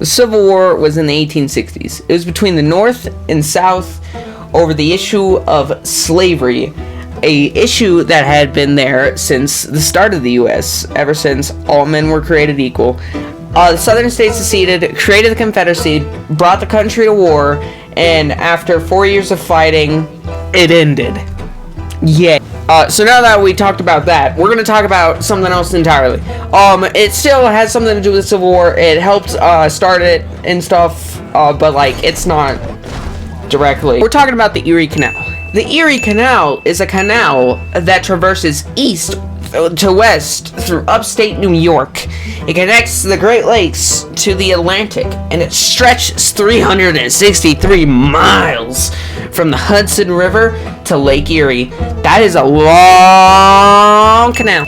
The Civil War was in the 1860s. It was between the North and South over the issue of slavery, a issue that had been there since the start of the U.S., ever since all men were created equal. The southern states seceded, created the Confederacy, brought the country to war, and after 4 years of fighting, it ended. Yeah. So now that we talked about that, we're going to talk about something else entirely. It still has something to do with the Civil War. It helped start it and stuff, but like it's not directly. We're talking about the Erie Canal. The Erie Canal is a canal that traverses east to west through upstate New York. It connects the Great Lakes to the Atlantic, and it stretches 363 miles from the Hudson River to Lake Erie. That is a long canal.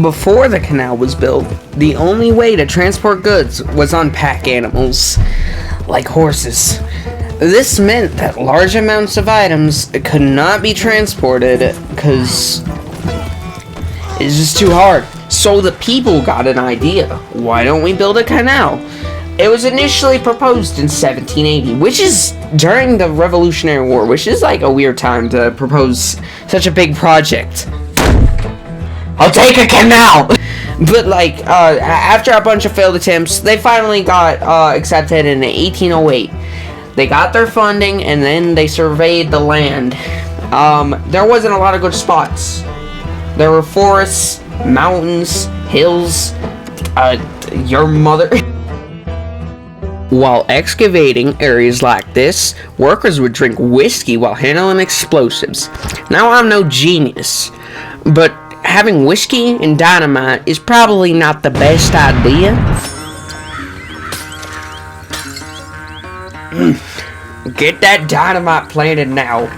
Before the canal was built, the only way to transport goods was on pack animals, like horses. This meant that large amounts of items could not be transported because it's just too hard. So the people got an idea. Why don't we build a canal? It was initially proposed in 1780, which is during the Revolutionary War, which is like a weird time to propose such a big project. I'll take a canal! But like, after a bunch of failed attempts, they finally got accepted in 1808. They got their funding, and then they surveyed the land. There wasn't a lot of good spots. There were forests, mountains, hills, your mother. While excavating areas like this, workers would drink whiskey while handling explosives. Now, I'm no genius, but having whiskey and dynamite is probably not the best idea. Get that dynamite planted now.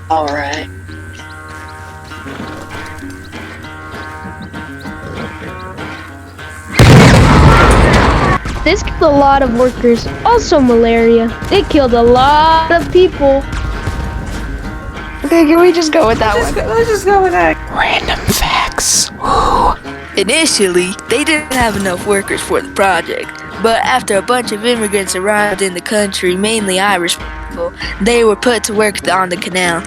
Alright. This killed a lot of workers. Also malaria. It killed a lot of people. Okay, can we just go with that one? Let's just go with that. Random facts. Initially, they didn't have enough workers for the project, but after a bunch of immigrants arrived in the country, mainly Irish people, they were put to work on the canal.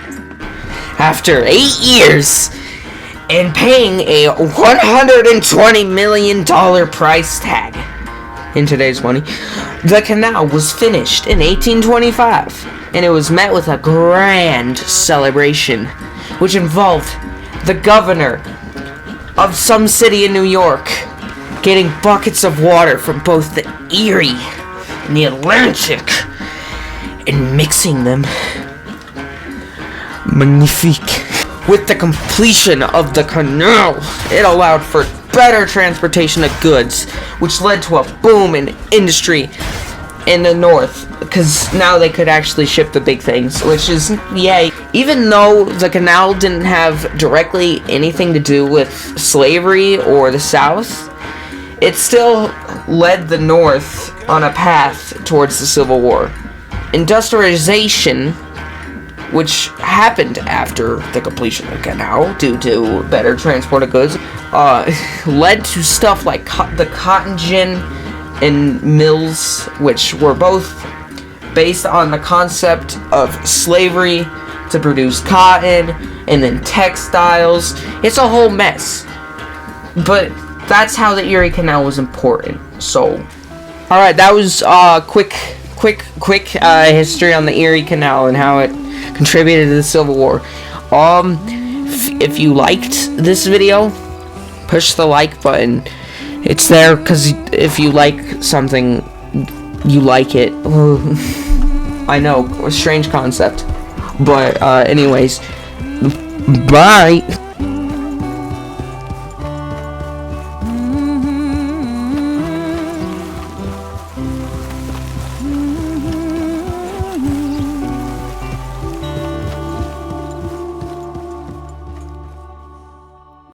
After 8 years and paying a $120 million price tag in today's money, the canal was finished in 1825, and it was met with a grand celebration, which involved the governor of some city in New York getting buckets of water from both the Erie and the Atlantic and mixing them. Magnifique. With the completion of the canal, it allowed for better transportation of goods, which led to a boom in industry in the north, because now they could actually ship the big things, which is yay. Even though the canal didn't have directly anything to do with slavery or the South, it still led the North on a path towards the Civil War. Industrialization, which happened after the completion of the canal due to better transport of goods, led to stuff like the cotton gin and mills, which were both based on the concept of slavery to produce cotton and then textiles. It's a whole mess. But that's how the Erie Canal was important. So, alright, that was quick history on the Erie Canal and how it contributed to the Civil War. If you liked this video, push the like button. It's there because if you like something, you like it. I know, a strange concept. But anyways, bye.